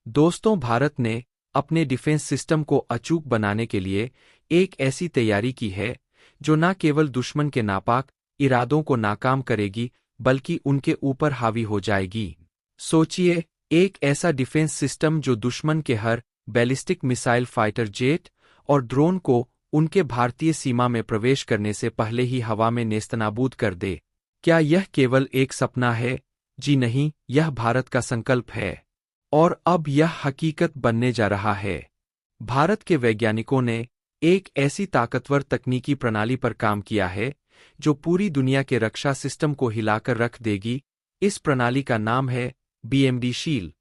दोस्तों, भारत ने अपने डिफेंस सिस्टम को अचूक बनाने के लिए एक ऐसी तैयारी की है जो न केवल दुश्मन के नापाक इरादों को नाकाम करेगी बल्कि उनके ऊपर हावी हो जाएगी। सोचिए, एक ऐसा डिफेंस सिस्टम जो दुश्मन के हर बैलिस्टिक मिसाइल, फाइटर जेट और ड्रोन को उनके भारतीय सीमा में प्रवेश करने से पहले ही हवा में नेस्तनाबूद कर दे। क्या यह केवल एक सपना है? जी नहीं, यह भारत का संकल्प है और अब यह हकीकत बनने जा रहा है। भारत के वैज्ञानिकों ने एक ऐसी ताकतवर तकनीकी प्रणाली पर काम किया है जो पूरी दुनिया के रक्षा सिस्टम को हिलाकर रख देगी। इस प्रणाली का नाम है बीएमडी शील्ड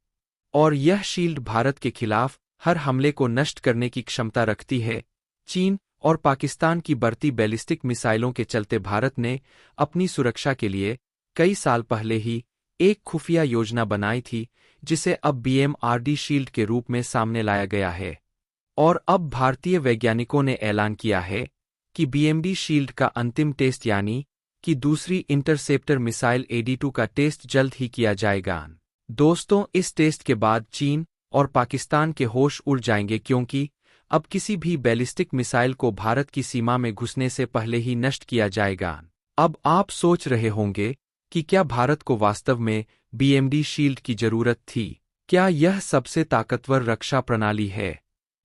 और यह शील्ड भारत के खिलाफ हर हमले को नष्ट करने की क्षमता रखती है। चीन और पाकिस्तान की बढ़ती बैलिस्टिक मिसाइलों के चलते भारत ने अपनी सुरक्षा के लिए कई साल पहले ही एक खुफिया योजना बनाई थी जिसे अब बीएमआरडी शील्ड के रूप में सामने लाया गया है। और अब भारतीय वैज्ञानिकों ने ऐलान किया है कि बीएमडी शील्ड का अंतिम टेस्ट यानी कि दूसरी इंटरसेप्टर मिसाइल AD2 का टेस्ट जल्द ही किया जाएगा। दोस्तों, इस टेस्ट के बाद चीन और पाकिस्तान के होश उड़ जाएंगे क्योंकि अब किसी भी बैलिस्टिक मिसाइल को भारत की सीमा में घुसने से पहले ही नष्ट किया जाएगा। अब आप सोच रहे होंगे कि क्या भारत को वास्तव में बीएमडी शील्ड की जरूरत थी? क्या यह सबसे ताकतवर रक्षा प्रणाली है?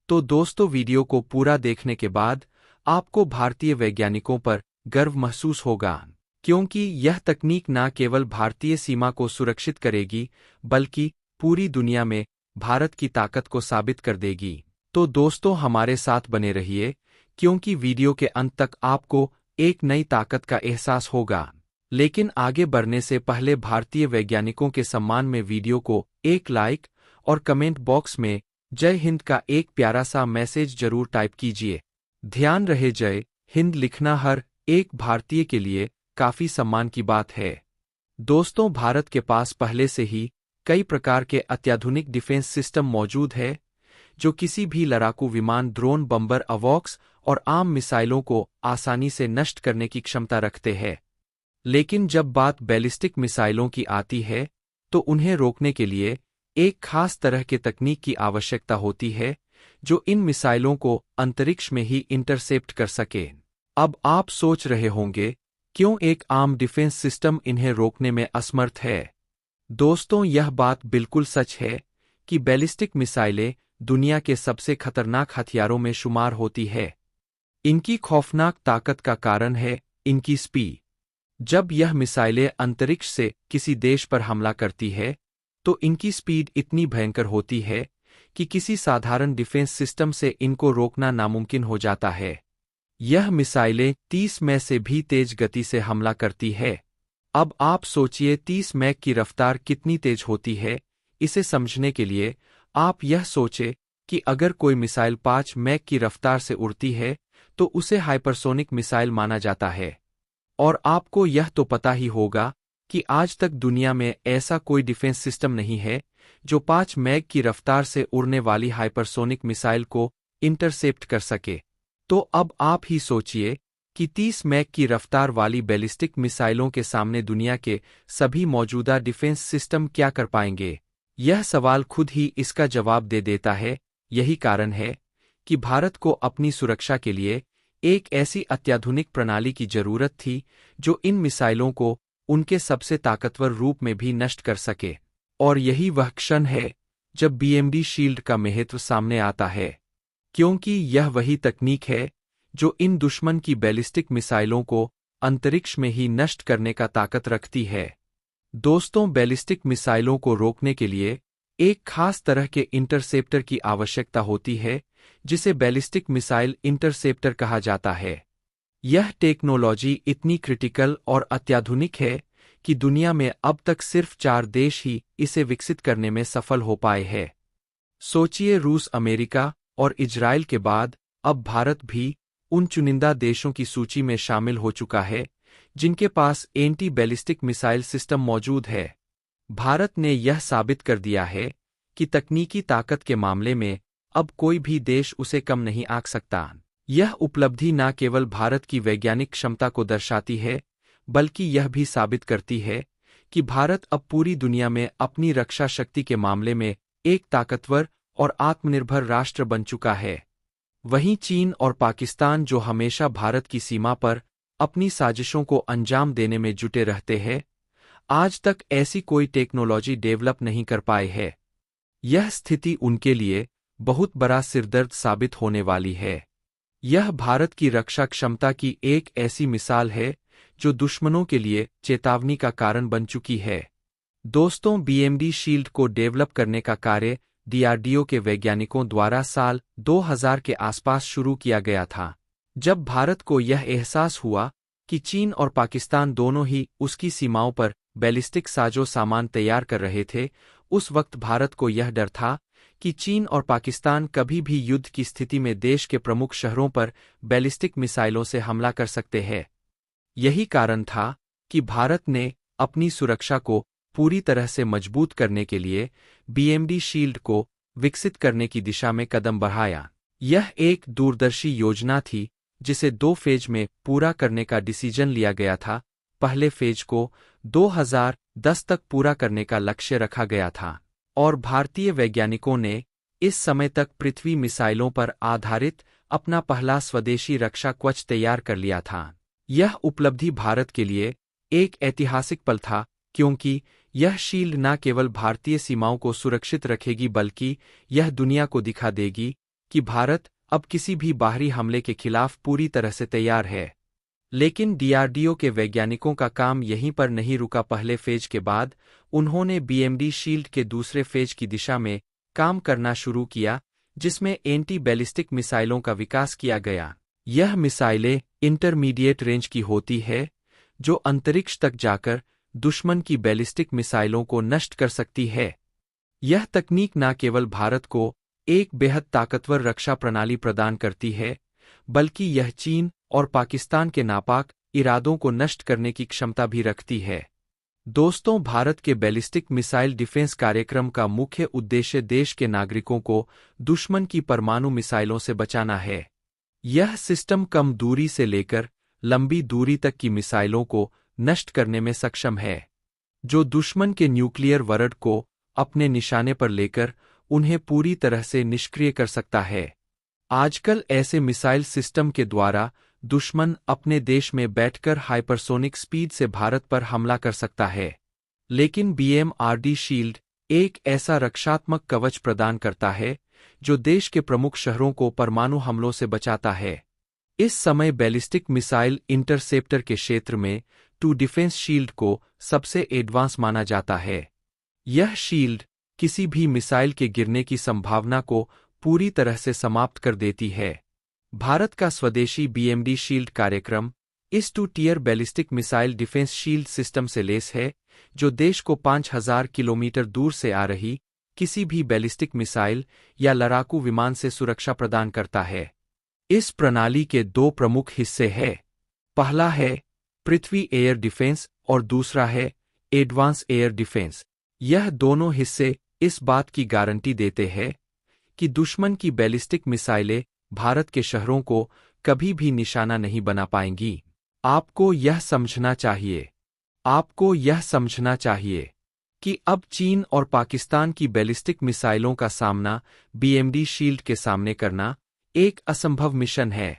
तो दोस्तों, वीडियो को पूरा देखने के बाद आपको भारतीय वैज्ञानिकों पर गर्व महसूस होगा क्योंकि यह तकनीक न केवल भारतीय सीमा को सुरक्षित करेगी बल्कि पूरी दुनिया में भारत की ताकत को साबित कर देगी। तो दोस्तों, हमारे साथ बने रहिए क्योंकि वीडियो के अंत तक आपको एक नई ताकत का एहसास होगा। लेकिन आगे बढ़ने से पहले भारतीय वैज्ञानिकों के सम्मान में वीडियो को एक लाइक और कमेंट बॉक्स में जय हिंद का एक प्यारा सा मैसेज जरूर टाइप कीजिए। ध्यान रहे, जय हिंद लिखना हर एक भारतीय के लिए काफी सम्मान की बात है। दोस्तों, भारत के पास पहले से ही कई प्रकार के अत्याधुनिक डिफेंस सिस्टम मौजूद है जो किसी भी लड़ाकू विमान, ड्रोन, बम्बर, अवॉक्स और आम मिसाइलों को आसानी से नष्ट करने की क्षमता रखते हैं। लेकिन जब बात बैलिस्टिक मिसाइलों की आती है तो उन्हें रोकने के लिए एक खास तरह के तकनीक की आवश्यकता होती है जो इन मिसाइलों को अंतरिक्ष में ही इंटरसेप्ट कर सके। अब आप सोच रहे होंगे, क्यों एक आम डिफेंस सिस्टम इन्हें रोकने में असमर्थ है? दोस्तों, यह बात बिल्कुल सच है कि बैलिस्टिक मिसाइलें दुनिया के सबसे खतरनाक हथियारों में शुमार होती है। इनकी खौफनाक ताकत का कारण है इनकी स्पीड। जब यह मिसाइलें अंतरिक्ष से किसी देश पर हमला करती है तो इनकी स्पीड इतनी भयंकर होती है कि किसी साधारण डिफेंस सिस्टम से इनको रोकना नामुमकिन हो जाता है। यह मिसाइलें 30 मैच से भी तेज गति से हमला करती है। अब आप सोचिए 30 मैच की रफ्तार कितनी तेज होती है। इसे समझने के लिए आप यह सोचें कि अगर कोई मिसाइल 5 मैच की रफ्तार से उड़ती है तो उसे हाइपरसोनिक मिसाइल माना जाता है। और आपको यह तो पता ही होगा कि आज तक दुनिया में ऐसा कोई डिफेंस सिस्टम नहीं है जो 5 मैच की रफ्तार से उड़ने वाली हाइपरसोनिक मिसाइल को इंटरसेप्ट कर सके। तो अब आप ही सोचिए कि 30 मैच की रफ्तार वाली बैलिस्टिक मिसाइलों के सामने दुनिया के सभी मौजूदा डिफेंस सिस्टम क्या कर पाएंगे? यह सवाल खुद ही इसका जवाब दे देता है। यही कारण है कि भारत को अपनी सुरक्षा के लिए एक ऐसी अत्याधुनिक प्रणाली की जरूरत थी जो इन मिसाइलों को उनके सबसे ताकतवर रूप में भी नष्ट कर सके। और यही वह क्षण है जब बीएमडी शील्ड का महत्व सामने आता है, क्योंकि यह वही तकनीक है जो इन दुश्मन की बैलिस्टिक मिसाइलों को अंतरिक्ष में ही नष्ट करने का ताकत रखती है। दोस्तों, बैलिस्टिक मिसाइलों को रोकने के लिए एक खास तरह के इंटरसेप्टर की आवश्यकता होती है जिसे बैलिस्टिक मिसाइल इंटरसेप्टर कहा जाता है। यह टेक्नोलॉजी इतनी क्रिटिकल और अत्याधुनिक है कि दुनिया में अब तक सिर्फ 4 देश ही इसे विकसित करने में सफल हो पाए हैं। सोचिए, रूस, अमेरिका और इजराइल के बाद अब भारत भी उन चुनिंदा देशों की सूची में शामिल हो चुका है जिनके पास एंटी बैलिस्टिक मिसाइल सिस्टम मौजूद है। भारत ने यह साबित कर दिया है कि तकनीकी ताकत के मामले में अब कोई भी देश उसे कम नहीं आंक सकता। यह उपलब्धि न केवल भारत की वैज्ञानिक क्षमता को दर्शाती है बल्कि यह भी साबित करती है कि भारत अब पूरी दुनिया में अपनी रक्षा शक्ति के मामले में एक ताकतवर और आत्मनिर्भर राष्ट्र बन चुका है। वहीं चीन और पाकिस्तान, जो हमेशा भारत की सीमा पर अपनी साजिशों को अंजाम देने में जुटे रहते हैं, आज तक ऐसी कोई टेक्नोलॉजी डेवलप नहीं कर पाए है। यह स्थिति उनके लिए बहुत बड़ा सिरदर्द साबित होने वाली है। यह भारत की रक्षा क्षमता की एक ऐसी मिसाल है जो दुश्मनों के लिए चेतावनी का कारण बन चुकी है। दोस्तों, बीएमडी शील्ड को डेवलप करने का कार्य डीआरडीओ के वैज्ञानिकों द्वारा साल 2000 के आसपास शुरू किया गया था। जब भारत को यह एहसास हुआ कि चीन और पाकिस्तान दोनों ही उसकी सीमाओं पर बैलिस्टिक साजो सामान तैयार कर रहे थे, उस वक्त भारत को यह डर था कि चीन और पाकिस्तान कभी भी युद्ध की स्थिति में देश के प्रमुख शहरों पर बैलिस्टिक मिसाइलों से हमला कर सकते हैं। यही कारण था कि भारत ने अपनी सुरक्षा को पूरी तरह से मजबूत करने के लिए बीएमडी शील्ड को विकसित करने की दिशा में कदम बढ़ाया। यह एक दूरदर्शी योजना थी जिसे 2 फेज में पूरा करने का डिसीजन लिया गया था। पहले फेज को 2010 तक पूरा करने का लक्ष्य रखा गया था और भारतीय वैज्ञानिकों ने इस समय तक पृथ्वी मिसाइलों पर आधारित अपना पहला स्वदेशी रक्षा कवच तैयार कर लिया था। यह उपलब्धि भारत के लिए एक ऐतिहासिक पल था, क्योंकि यह शील्ड न केवल भारतीय सीमाओं को सुरक्षित रखेगी बल्कि यह दुनिया को दिखा देगी कि भारत अब किसी भी बाहरी हमले के खिलाफ पूरी तरह से तैयार है। लेकिन डीआरडीओ के वैज्ञानिकों का काम यहीं पर नहीं रुका। पहले फेज के बाद उन्होंने बीएमडी शील्ड के दूसरे फेज की दिशा में काम करना शुरू किया, जिसमें एंटी बैलिस्टिक मिसाइलों का विकास किया गया। यह मिसाइलें इंटरमीडिएट रेंज की होती है, जो अंतरिक्ष तक जाकर दुश्मन की बैलिस्टिक मिसाइलों को नष्ट कर सकती है। यह तकनीक न केवल भारत को एक बेहद ताकतवर रक्षा प्रणाली प्रदान करती है, बल्कि यह चीन और पाकिस्तान के नापाक इरादों को नष्ट करने की क्षमता भी रखती है। दोस्तों, भारत के बैलिस्टिक मिसाइल डिफेंस कार्यक्रम का मुख्य उद्देश्य देश के नागरिकों को दुश्मन की परमाणु मिसाइलों से बचाना है। यह सिस्टम कम दूरी से लेकर लंबी दूरी तक की मिसाइलों को नष्ट करने में सक्षम है, जो दुश्मन के न्यूक्लियर वरड को अपने निशाने पर लेकर उन्हें पूरी तरह से निष्क्रिय कर सकता है। आजकल ऐसे मिसाइल सिस्टम के द्वारा दुश्मन अपने देश में बैठकर हाइपरसोनिक स्पीड से भारत पर हमला कर सकता है। लेकिन बीएमआरडी शील्ड एक ऐसा रक्षात्मक कवच प्रदान करता है जो देश के प्रमुख शहरों को परमाणु हमलों से बचाता है। इस समय बैलिस्टिक मिसाइल इंटरसेप्टर के क्षेत्र में टू डिफेंस शील्ड को सबसे एडवांस माना जाता है। यह शील्ड किसी भी मिसाइल के गिरने की संभावना को पूरी तरह से समाप्त कर देती है। भारत का स्वदेशी बीएमडी शील्ड कार्यक्रम इस 2 tier ballistic missile defence shield system से लेस है, जो देश को 5000 किलोमीटर दूर से आ रही किसी भी बैलिस्टिक मिसाइल या लड़ाकू विमान से सुरक्षा प्रदान करता है। इस प्रणाली के 2 प्रमुख हिस्से हैं। पहला है पृथ्वी एयर डिफेंस और दूसरा है एडवांस एयर डिफेंस। यह दोनों हिस्से इस बात की गारंटी देते हैं कि दुश्मन की बैलिस्टिक मिसाइलें भारत के शहरों को कभी भी निशाना नहीं बना पाएंगी। आपको यह समझना चाहिए कि अब चीन और पाकिस्तान की बैलिस्टिक मिसाइलों का सामना बीएमडी शील्ड के सामने करना एक असंभव मिशन है।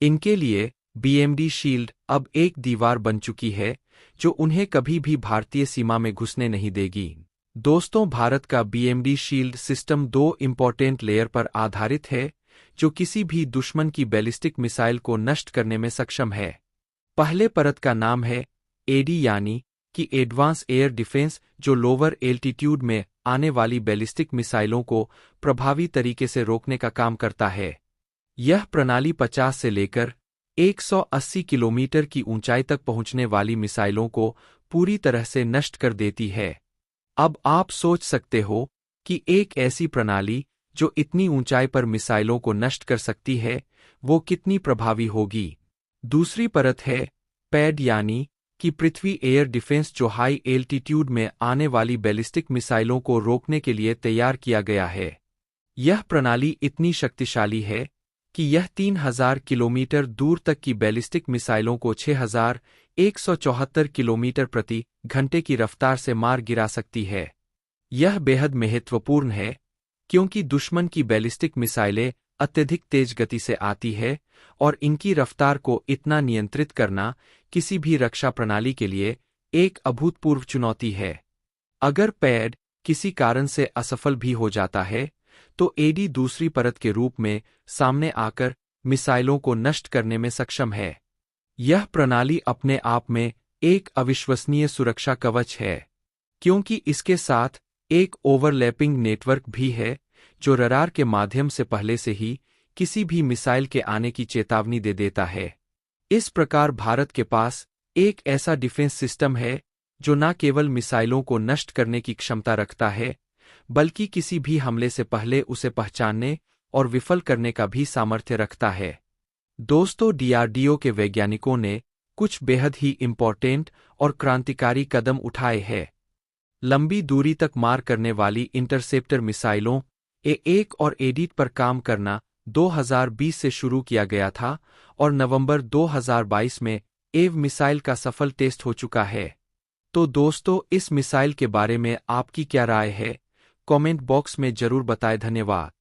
इनके लिए बीएमडी शील्ड अब एक दीवार बन चुकी है जो उन्हें कभी भी भारतीय सीमा में घुसने नहीं देगी। दोस्तों, भारत का BMD shield system 2 important layer पर आधारित है जो किसी भी दुश्मन की बैलिस्टिक मिसाइल को नष्ट करने में सक्षम है। पहले परत का नाम है एडी, यानी कि एडवांस एयर डिफेंस, जो लोअर एल्टीट्यूड में आने वाली बैलिस्टिक मिसाइलों को प्रभावी तरीके से रोकने का काम करता है। यह प्रणाली 50 से लेकर 180 किलोमीटर की ऊंचाई तक पहुंचने वाली मिसाइलों को पूरी तरह से नष्ट कर देती है। अब आप सोच सकते हो कि एक ऐसी प्रणाली जो इतनी ऊंचाई पर मिसाइलों को नष्ट कर सकती है, वो कितनी प्रभावी होगी। दूसरी परत है पैड, यानी कि पृथ्वी एयर डिफेंस, जो हाई एल्टीट्यूड में आने वाली बैलिस्टिक मिसाइलों को रोकने के लिए तैयार किया गया है। यह प्रणाली इतनी शक्तिशाली है कि यह 3000 किलोमीटर दूर तक की बैलिस्टिक मिसाइलों को 6174 किलोमीटर प्रति घंटे की रफ्तार से मार गिरा सकती है। यह बेहद महत्वपूर्ण है क्योंकि दुश्मन की बैलिस्टिक मिसाइलें अत्यधिक तेज गति से आती है और इनकी रफ्तार को इतना नियंत्रित करना किसी भी रक्षा प्रणाली के लिए एक अभूतपूर्व चुनौती है। अगर पैड किसी कारण से असफल भी हो जाता है, तो एडी दूसरी परत के रूप में सामने आकर मिसाइलों को नष्ट करने में सक्षम है। यह प्रणाली अपने आप में एक अविश्वसनीय सुरक्षा कवच है, क्योंकि इसके साथ एक ओवरलैपिंग नेटवर्क भी है जो रडार के माध्यम से पहले से ही किसी भी मिसाइल के आने की चेतावनी दे देता है। इस प्रकार भारत के पास एक ऐसा डिफेंस सिस्टम है जो न केवल मिसाइलों को नष्ट करने की क्षमता रखता है, बल्कि किसी भी हमले से पहले उसे पहचानने और विफल करने का भी सामर्थ्य रखता है। दोस्तों, डीआरडीओ के वैज्ञानिकों ने कुछ बेहद ही इम्पोर्टेंट और क्रांतिकारी कदम उठाए हैं। लंबी दूरी तक मार करने वाली इंटरसेप्टर मिसाइलों ए1 और एडीट पर काम करना 2020 से शुरू किया गया था और नवंबर 2022 में एव मिसाइल का सफल टेस्ट हो चुका है। तो दोस्तों, इस मिसाइल के बारे में आपकी क्या राय है? कमेंट बॉक्स में जरूर बताएं। धन्यवाद।